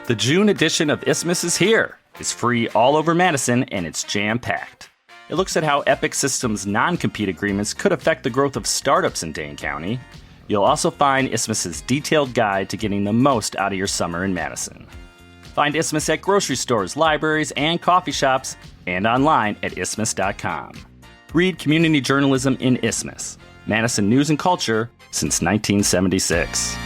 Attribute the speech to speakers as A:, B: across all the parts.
A: The June edition of Isthmus is here. It's free all over Madison, and it's jam-packed. It looks at how Epic Systems' non-compete agreements could affect the growth of startups in Dane County. You'll also find Isthmus's detailed guide to getting the most out of your summer in Madison. Find Isthmus at grocery stores, libraries, and coffee shops, and online at isthmus.com. Read community journalism in Isthmus, Madison news and culture since 1976.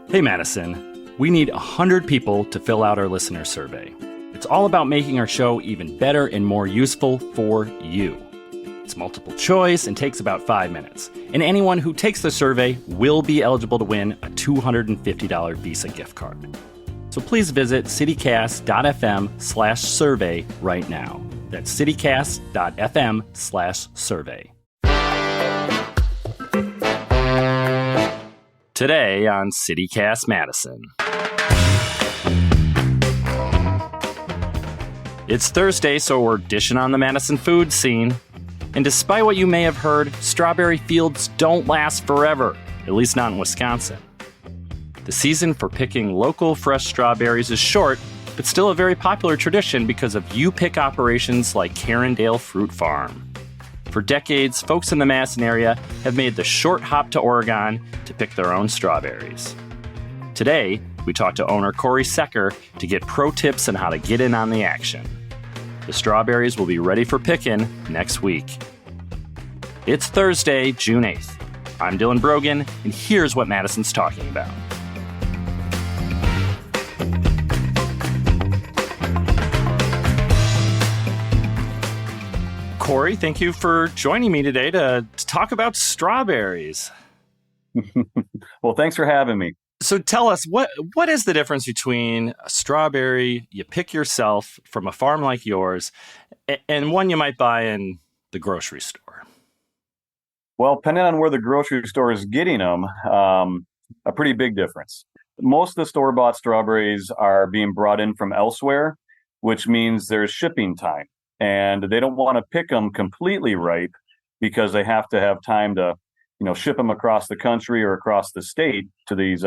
A: Hey Madison, we need 100 people to fill out our listener survey. It's all about making our show even better and more useful for you. It's multiple choice and takes about 5 minutes. And anyone who takes the survey will be eligible to win a $250 Visa gift card. So please visit citycast.fm/survey right now. That's citycast.fm/survey. Today on CityCast Madison. It's Thursday, so we're dishing on the Madison food scene. And despite what you may have heard, strawberry fields don't last forever, at least not in Wisconsin. The season for picking local fresh strawberries is short, but still a very popular tradition because of you-pick operations like Carandale Fruit Farm. For decades, folks in the Madison area have made the short hop to Oregon to pick their own strawberries. Today, we talked to owner Cory Secher to get pro tips on how to get in on the action. The strawberries will be ready for picking next week. It's Thursday, June 8th. I'm Dylan Brogan, and here's what Madison's talking about. Cory, thank you for joining me today to talk about strawberries.
B: Well, thanks for having me.
A: So tell us, what is the difference between a strawberry you pick yourself from a farm like yours and one you might buy in the grocery store?
B: Well, depending on where the grocery store is getting them, a pretty big difference. Most of the store-bought strawberries are being brought in from elsewhere, which means there's shipping time. And they don't want to pick them completely ripe because they have to have time to ship them across the country or across the state to these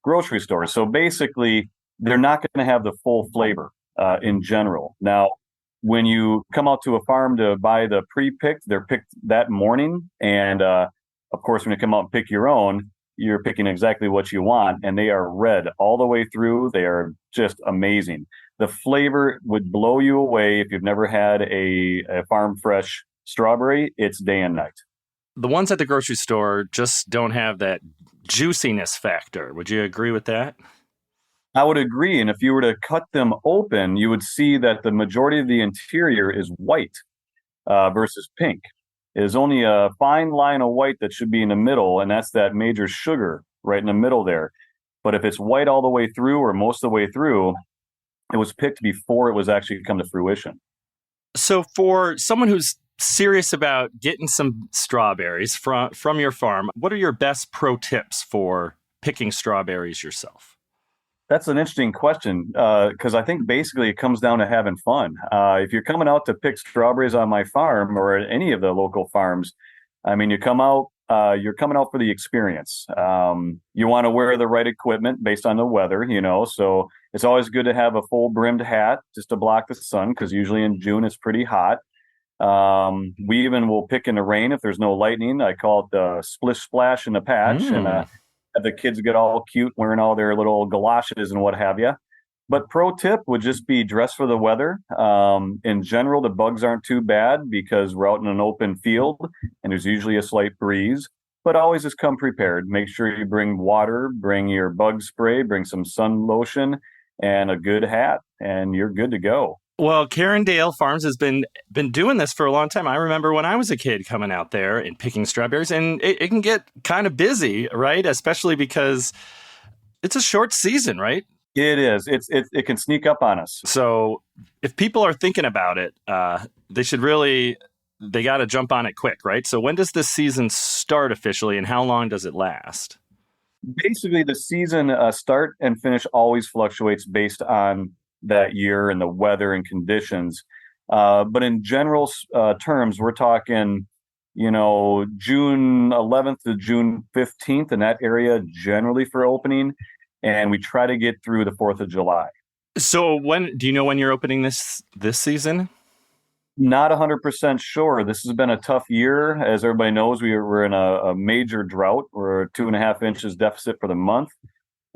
B: grocery stores. So basically, they're not going to have the full flavor in general. Now, when you come out to a farm to buy the pre-picked, they're picked that morning. And of course, when you come out and pick your own, you're picking exactly what you want. And they are red all the way through. They are just amazing. The flavor would blow you away if you've never had a farm fresh strawberry. It's day and night.
A: The ones at the grocery store just don't have that juiciness factor. Would you agree with that?
B: I would agree. And if you were to cut them open, you would see that the majority of the interior is white versus pink. There's only a fine line of white that should be in the middle, and that's that major sugar right in the middle there. But if it's white all the way through or most of the way through, it was picked before it was actually come to fruition.
A: So for someone who's serious about getting some strawberries from your farm, what are your best pro tips for picking strawberries yourself?
B: That's an interesting question because I think basically it comes down to having fun. If you're coming out to pick strawberries on my farm or at any of the local farms, I mean, you're coming out for the experience. You want to wear the right equipment based on the weather, so it's always good to have a full brimmed hat just to block the sun because usually in June it's pretty hot. We even will pick in the rain if there's no lightning. I call it the splish splash in the patch and have the kids get all cute wearing all their little galoshes and what have you. But pro tip would just be dress for the weather. In general, the bugs aren't too bad because we're out in an open field and there's usually a slight breeze. But always just come prepared. Make sure you bring water, bring your bug spray, bring some sun lotion, and a good hat, and you're good to go.
A: Well, Carandale Farms has been doing this for a long time. I remember when I was a kid coming out there and picking strawberries, and it can get kind of busy, right? Especially because it's a short season, right?
B: It is. It can sneak up on us.
A: So if people are thinking about it, they got to jump on it quick, right? So when does this season start officially, and how long does it last?
B: Basically, the season start and finish always fluctuates based on that year and the weather and conditions. But in general terms, we're talking, June 11th to June 15th in that area generally for opening. and we try to get through the 4th of July.
A: So when do you know when you're opening this season?
B: Not 100% sure. This has been a tough year. As everybody knows, we're in a major drought. We're 2.5 inches deficit for the month,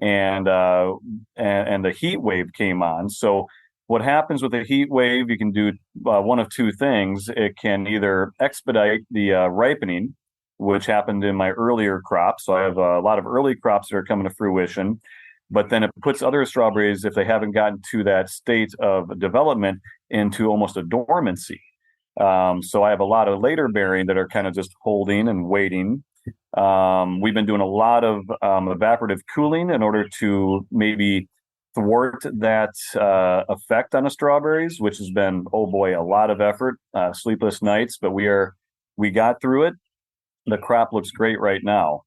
B: and the heat wave came on. So what happens with a heat wave? You can do one of two things. It can either expedite the ripening, which happened in my earlier crops. So I have a lot of early crops that are coming to fruition, but then it puts other strawberries, if they haven't gotten to that state of development, into almost a dormancy. So I have a lot of later bearing that are kind of just holding and waiting. We've been doing a lot of evaporative cooling in order to maybe thwart that effect on the strawberries, which has been, oh boy, a lot of effort, sleepless nights, but we got through it. The crop looks great right now.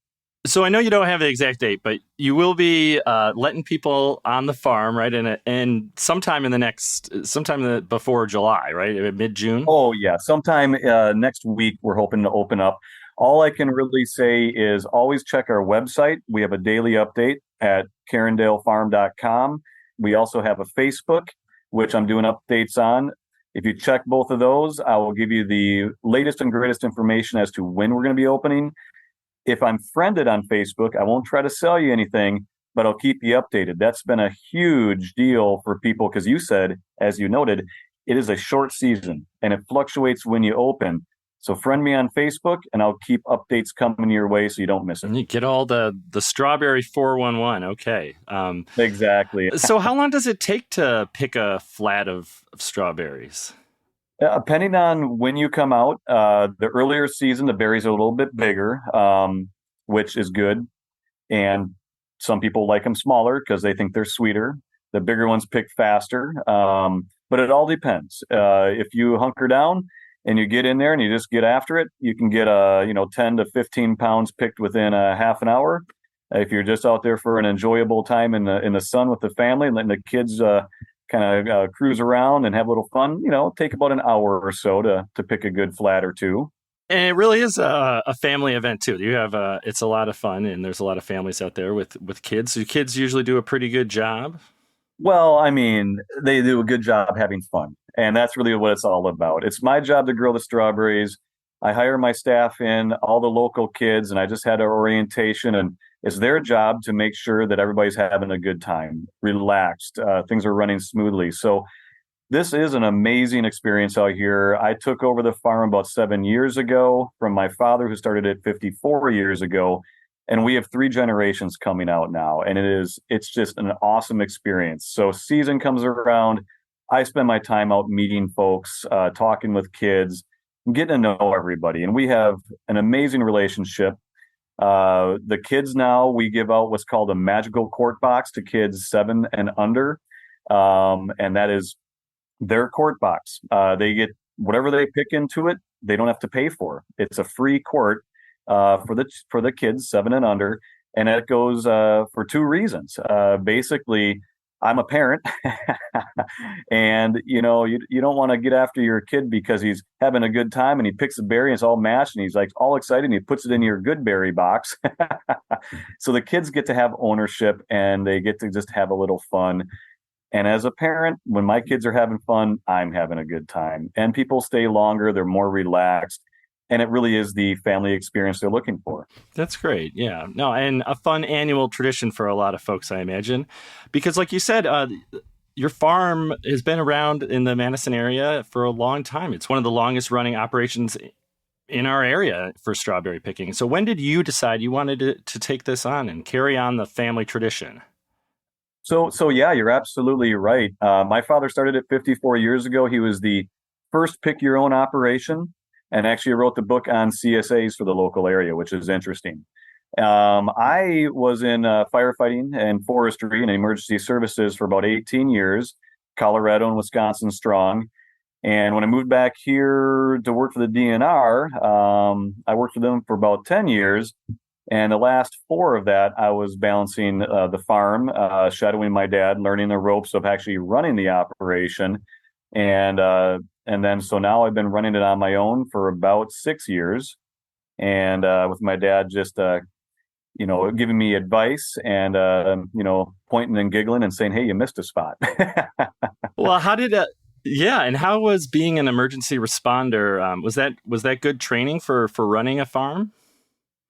A: So I know you don't have the exact date, but you will be letting people on the farm, right? And sometime before July, right? Mid-June.
B: Oh yeah, sometime next week we're hoping to open up. All I can really say is always check our website. We have a daily update at carandalefarm.com. We also have a Facebook, which I'm doing updates on. If you check both of those, I will give you the latest and greatest information as to when we're going to be opening. If I'm friended on Facebook, I won't try to sell you anything, but I'll keep you updated. That's been a huge deal for people because you said, as you noted, it is a short season and it fluctuates when you open. So friend me on Facebook and I'll keep updates coming your way so you don't miss it.
A: And you get all the strawberry 411. Okay.
B: Exactly.
A: So how long does it take to pick a flat of strawberries?
B: Depending on when you come out, the earlier season, the berries are a little bit bigger, which is good. And some people like them smaller because they think they're sweeter. The bigger ones pick faster. But it all depends. If you hunker down and you get in there and you just get after it, you can get 10 to 15 pounds picked within a half an hour. If you're just out there for an enjoyable time in the sun with the family, letting the kids kind of cruise around and have a little fun, take about an hour or so to pick a good flat or two.
A: And it really is a family event too. You have it's a lot of fun, and there's a lot of families out there with kids. So kids usually do a pretty good job.
B: Well, I mean, they do a good job having fun, and that's really what it's all about. It's my job to grow the strawberries. I hire my staff in, all the local kids, and I just had an orientation, and it's their job to make sure that everybody's having a good time, relaxed, things are running smoothly. So this is an amazing experience out here. I took over the farm about 7 years ago from my father, who started it 54 years ago. And we have 3 generations coming out now. And it's just an awesome experience. So season comes around, I spend my time out meeting folks, talking with kids, getting to know everybody. And we have an amazing relationship. The kids now, we give out what's called a magical quart box to kids 7 and under. And that is their quart box. They get whatever they pick into it. They don't have to pay for. It's a free quart for the kids 7 and under, and it goes for 2 reasons. Basically, I'm a parent, and you don't want to get after your kid because he's having a good time and he picks a berry and it's all mashed and he's like all excited and he puts it in your good berry box. So the kids get to have ownership and they get to just have a little fun. And as a parent, when my kids are having fun, I'm having a good time. And people stay longer, they're more relaxed. And it really is the family experience they're looking for.
A: That's great. Yeah. No, and a fun annual tradition for a lot of folks, I imagine. Because like you said, your farm has been around in the Madison area for a long time. It's one of the longest running operations in our area for strawberry picking. So when did you decide you wanted to take this on and carry on the family tradition?
B: So yeah, you're absolutely right. My father started it 54 years ago. He was the first pick your own operation and actually wrote the book on CSAs for the local area, which is interesting. I was in firefighting and forestry and emergency services for about 18 years, Colorado and Wisconsin strong. And when I moved back here to work for the DNR, I worked for them for about 10 years. And the last 4 of that, I was balancing the farm, shadowing my dad, learning the ropes of actually running the operation. And then so now I've been running it on my own for about 6 years. And with my dad just giving me advice and, pointing and giggling and saying, "Hey, you missed a spot."
A: Well, and how was being an emergency responder? Was that good training for running a farm?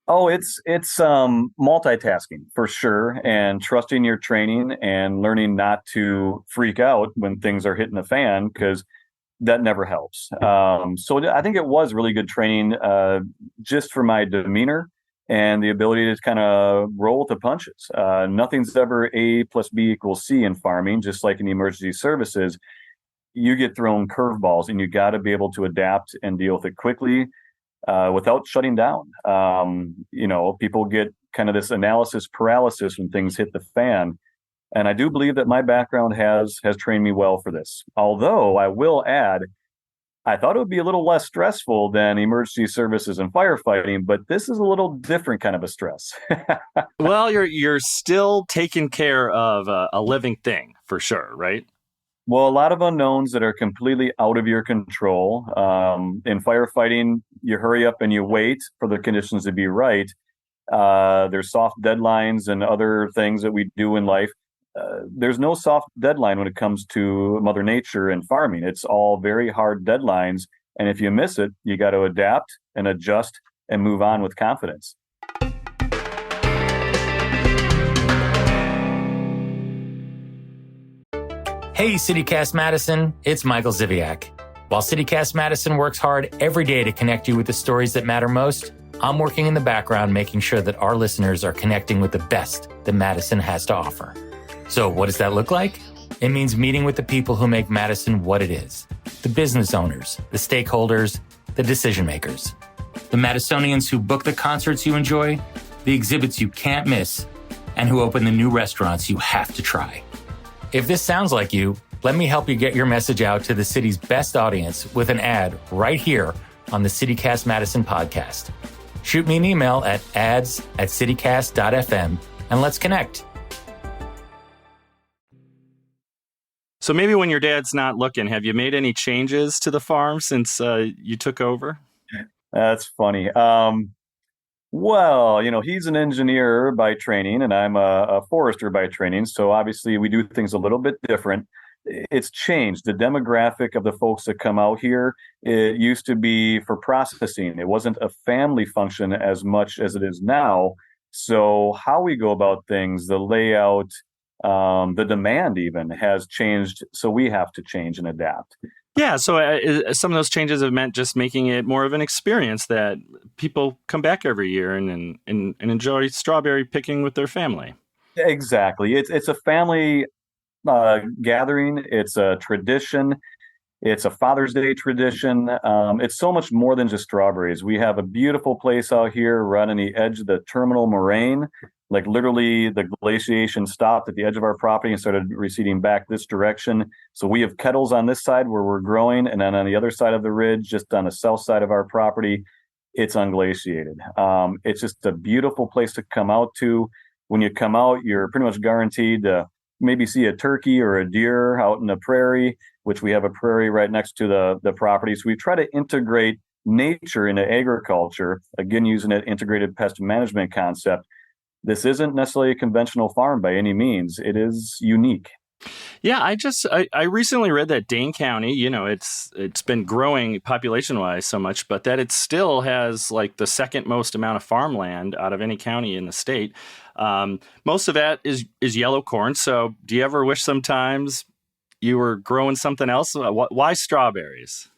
B: Oh, it's multitasking for sure, and trusting your training and learning not to freak out when things are hitting the fan, because that never helps. So I think it was really good training, just for my demeanor and the ability to kind of roll with the punches. Nothing's ever A plus B equals C in farming, just like in the emergency services. You get thrown curveballs, and you got to be able to adapt and deal with it quickly, without shutting down. People get kind of this analysis paralysis when things hit the fan. And I do believe that my background has trained me well for this. Although I will add, I thought it would be a little less stressful than emergency services and firefighting, but this is a little different kind of a stress.
A: Well, you're still taking care of a living thing for sure, right?
B: Well, a lot of unknowns that are completely out of your control. In firefighting, you hurry up and you wait for the conditions to be right. There's soft deadlines and other things that we do in life. There's no soft deadline when it comes to Mother Nature and farming. It's all very hard deadlines. And if you miss it, you got to adapt and adjust and move on with confidence.
C: Hey, CityCast Madison, it's Michael Ziviak. While CityCast Madison works hard every day to connect you with the stories that matter most, I'm working in the background making sure that our listeners are connecting with the best that Madison has to offer. So what does that look like? It means meeting with the people who make Madison what it is. The business owners, the stakeholders, the decision makers. The Madisonians who book the concerts you enjoy, the exhibits you can't miss, and who open the new restaurants you have to try. If this sounds like you, let me help you get your message out to the city's best audience with an ad right here on the CityCast Madison podcast. Shoot me an email at ads@citycast.fm and let's connect.
A: So maybe when your dad's not looking, have you made any changes to the farm since you took over?
B: That's funny. Well, he's an engineer by training, and I'm a forester by training. So obviously we do things a little bit different. It's changed. The demographic of the folks that come out here, it used to be for processing. It wasn't a family function as much as it is now. So how we go about things, the layout, the demand even has changed. So we have to change and adapt.
A: Yeah, so some of those changes have meant just making it more of an experience that people come back every year and enjoy strawberry picking with their family.
B: Exactly. It's a family gathering. It's a tradition. It's a Father's Day tradition. It's so much more than just strawberries. We have a beautiful place out here right on the edge of the terminal moraine. Like literally the glaciation stopped at the edge of our property and started receding back this direction. So we have kettles on this side where we're growing, and then on the other side of the ridge, just on the south side of our property, it's unglaciated. It's just a beautiful place to come out to. When you come out, you're pretty much guaranteed to maybe see a turkey or a deer out in the prairie, which we have a prairie right next to the property. So we try to integrate nature into agriculture, again, using an integrated pest management concept. This isn't necessarily a conventional farm by any means. It is unique.
A: Yeah, I recently read that Dane County, it's been growing population-wise so much, but that it still has like the second most amount of farmland out of any county in the state. Most of that is yellow corn. So do you ever wish sometimes you were growing something else? Why strawberries?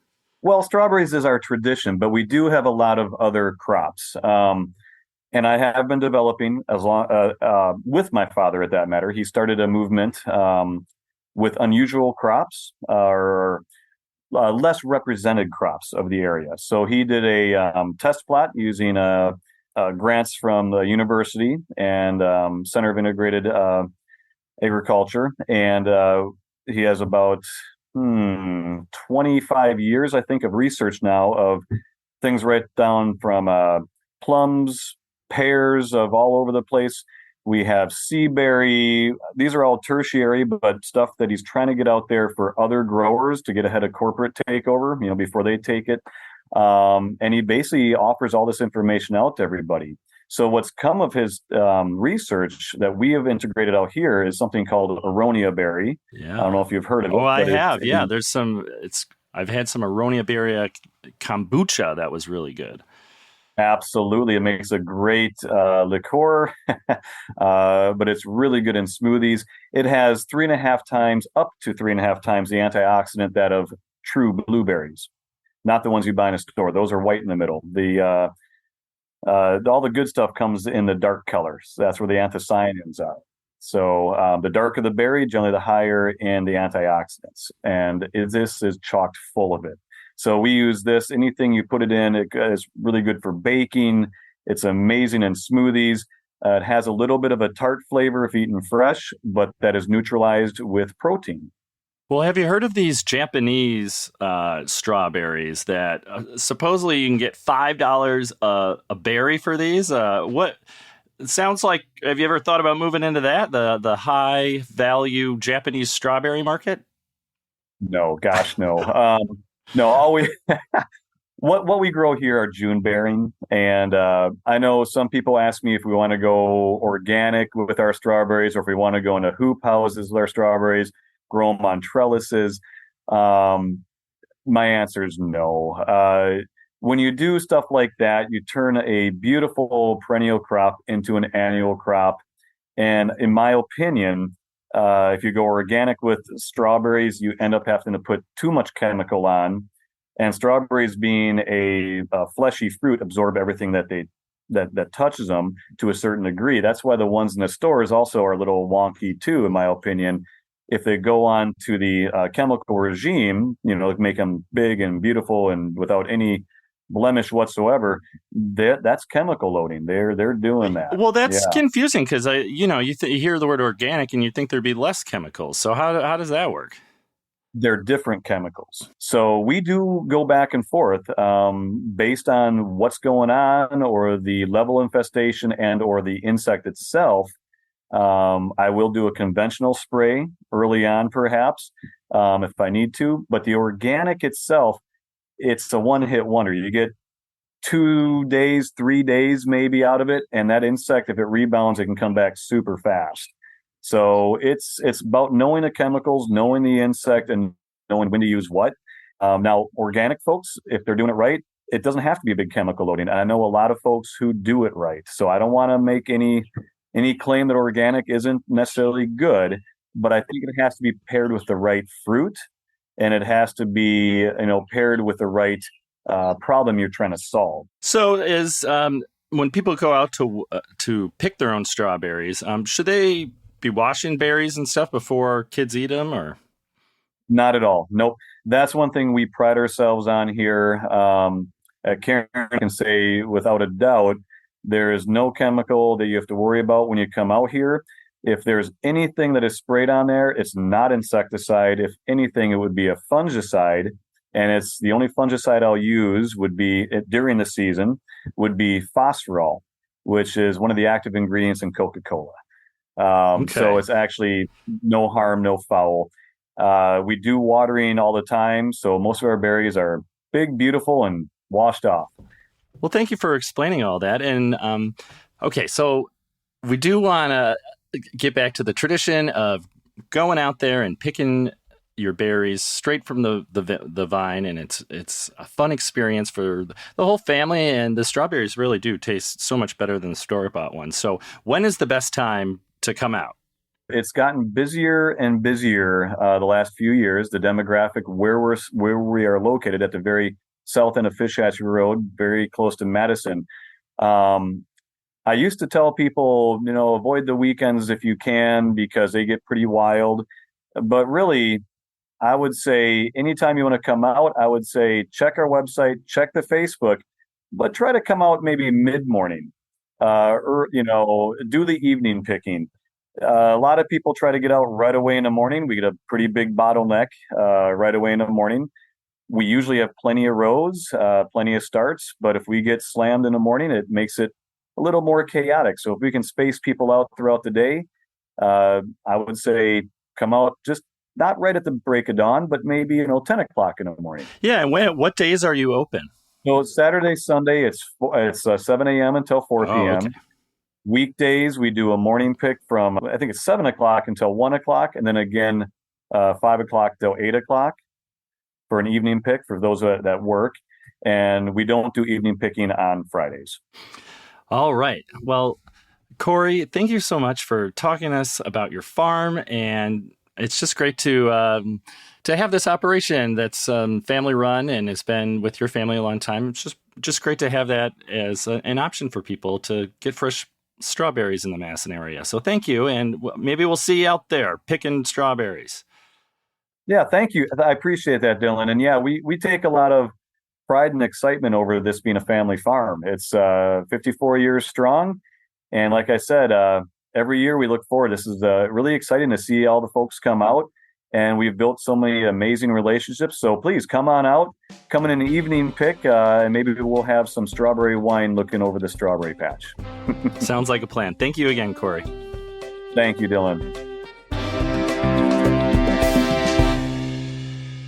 B: Well, strawberries is our tradition, but we do have a lot of other crops. And I have been developing with my father, at that matter. He started a movement with unusual crops or less represented crops of the area. So he did a test plot using grants from the university and Center of Integrated Agriculture. And he has about 25 years, I think, of research now of things right down from plums, pears of all over the place. We have seaberry. These are all tertiary, but stuff that he's trying to get out there for other growers to get ahead of corporate takeover, before they take it. And he basically offers all this information out to everybody. So what's come of his research that we have integrated out here is something called Aronia berry.
A: Yeah.
B: I don't know if you've heard of it.
A: Oh, I
B: but
A: have. Yeah, there's some. I've had some Aronia berry kombucha that was really good.
B: Absolutely. It makes a great liqueur, but it's really good in smoothies. It has 3.5 times, up to 3.5 times the antioxidant that of true blueberries, not the ones you buy in a store. Those are white in the middle. All the good stuff comes in the dark colors. That's where the anthocyanins are. So the darker the berry, generally the higher in the antioxidants. And this is chocked full of it. So we use this. Anything you put it in, it is really good for baking. It's amazing in smoothies. It has a little bit of a tart flavor if eaten fresh, but that is neutralized with protein.
A: Well, have you heard of these Japanese strawberries that supposedly you can get $5 a berry for these? What it sounds like? Have you ever thought about moving into that, the high value Japanese strawberry market?
B: No, gosh, no. No, always. What we grow here are June bearing, and I know some people ask me if we want to go organic with our strawberries, or if we want to go into hoop houses with our strawberries, grow them on trellises. My answer is no. When you do stuff like that, you turn a beautiful perennial crop into an annual crop, and in my opinion, if you go organic with strawberries, you end up having to put too much chemical on. And strawberries, being a fleshy fruit, absorb everything that touches them to a certain degree. That's why the ones in the stores also are a little wonky too, in my opinion. If they go on to the chemical regime, make them big and beautiful and without any blemish whatsoever, that's chemical loading. They're doing that.
A: Well, that's confusing because you hear the word organic and you think there'd be less chemicals. So how does that work?
B: They're different chemicals. So we do go back and forth based on what's going on, or the level of infestation, and or the insect itself. I will do a conventional spray early on, perhaps, if I need to. But the organic itself, it's a one-hit wonder. You get 2 days, 3 days maybe out of it, and that insect, if it rebounds, it can come back super fast. So it's about knowing the chemicals, knowing the insect, and knowing when to use what. Now, organic folks, if they're doing it right, it doesn't have to be a big chemical loading. I know a lot of folks who do it right. So I don't want to make any claim that organic isn't necessarily good, but I think it has to be paired with the right fruit, and it has to be paired with the right problem you're trying to solve.
A: So when people go out to pick their own strawberries, should they be washing berries and stuff before kids eat them, or?
B: Not at all. Nope. That's one thing we pride ourselves on here. Karen can say without a doubt, there is no chemical that you have to worry about when you come out here. If there's anything that is sprayed on there, it's not insecticide. If anything, it would be a fungicide. And it's the only fungicide I'll use would be during the season would be phosphorol, which is one of the active ingredients in Coca-Cola. So it's actually no harm, no foul. We do watering all the time, so most of our berries are big, beautiful, and washed off.
A: Well, thank you for explaining all that. And okay, so we do want to get back to the tradition of going out there and picking your berries straight from the vine, and it's a fun experience for the whole family. And the strawberries really do taste so much better than the store-bought ones. So when is the best time to come out?
B: It's gotten busier and busier the last few years. The demographic where we are located at the very south end of Fish Hatchery Road, very close to Madison. I used to tell people, avoid the weekends if you can, because they get pretty wild. But really, I would say anytime you want to come out, I would say check our website, check the Facebook, but try to come out maybe mid-morning, or do the evening picking. A lot of people try to get out right away in the morning. We get a pretty big bottleneck right away in the morning. We usually have plenty of rows, plenty of starts, but if we get slammed in the morning, it makes it a little more chaotic. So if we can space people out throughout the day, I would say come out just not right at the break of dawn, but maybe 10 o'clock in the morning.
A: Yeah, and what days are you open?
B: So Saturday, Sunday, it's 7 a.m. until 4
A: Oh,
B: p.m.
A: okay.
B: Weekdays, we do a morning pick from, I think it's 7 o'clock until 1 o'clock, and then again, 5 o'clock till 8 o'clock for an evening pick for those that work. And we don't do evening picking on Fridays.
A: All right. Well, Cory, thank you so much for talking to us about your farm, and it's just great to have this operation that's family run and has been with your family a long time. It's just great to have that as an option for people to get fresh strawberries in the Madison area. So thank you, and maybe we'll see you out there picking strawberries.
B: Yeah, thank you. I appreciate that, Dylan. And yeah, we take a lot of pride and excitement over this being a family farm. It's 54 years strong. And like I said, every year we look forward. This is really exciting to see all the folks come out. And we've built so many amazing relationships. So please come on out, come in an evening pick, and maybe we'll have some strawberry wine looking over the strawberry patch.
A: Sounds like a plan. Thank you again, Cory.
B: Thank you, Dylan.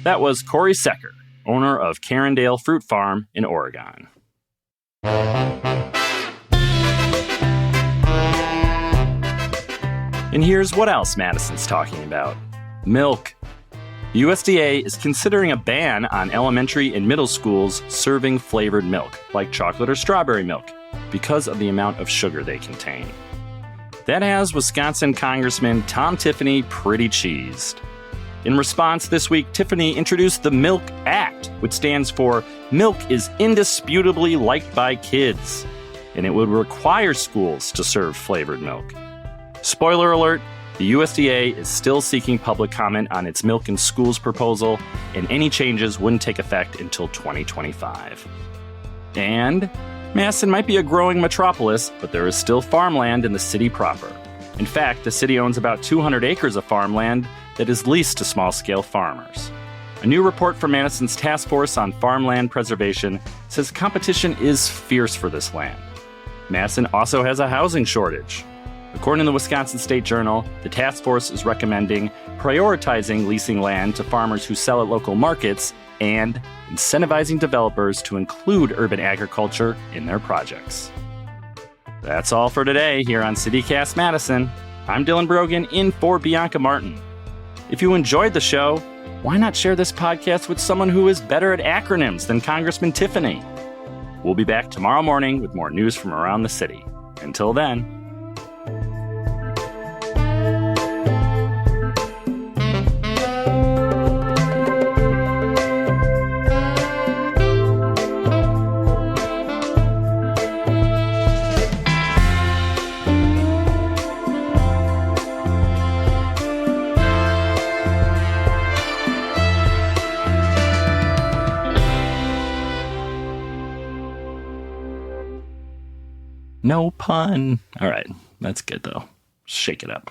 A: That was Cory Secher, owner of Carandale Fruit Farm in Oregon. And here's what else Madison's talking about. Milk. The USDA is considering a ban on elementary and middle schools serving flavored milk, like chocolate or strawberry milk, because of the amount of sugar they contain. That has Wisconsin Congressman Tom Tiffany pretty cheesed. In response, this week, Tiffany introduced the Milk Act, which stands for Milk is Indisputably Liked by Kids, and it would require schools to serve flavored milk. Spoiler alert, the USDA is still seeking public comment on its Milk in Schools proposal, and any changes wouldn't take effect until 2025. And Madison might be a growing metropolis, but there is still farmland in the city proper. In fact, the city owns about 200 acres of farmland that is leased to small-scale farmers. A new report from Madison's Task Force on Farmland Preservation says competition is fierce for this land. Madison also has a housing shortage. According to the Wisconsin State Journal, the task force is recommending prioritizing leasing land to farmers who sell at local markets and incentivizing developers to include urban agriculture in their projects. That's all for today here on CityCast Madison. I'm Dylan Brogan in for Bianca Martin. If you enjoyed the show, why not share this podcast with someone who is better at acronyms than Congressman Tiffany? We'll be back tomorrow morning with more news from around the city. Until then. No pun. All right. That's good, though. Shake it up.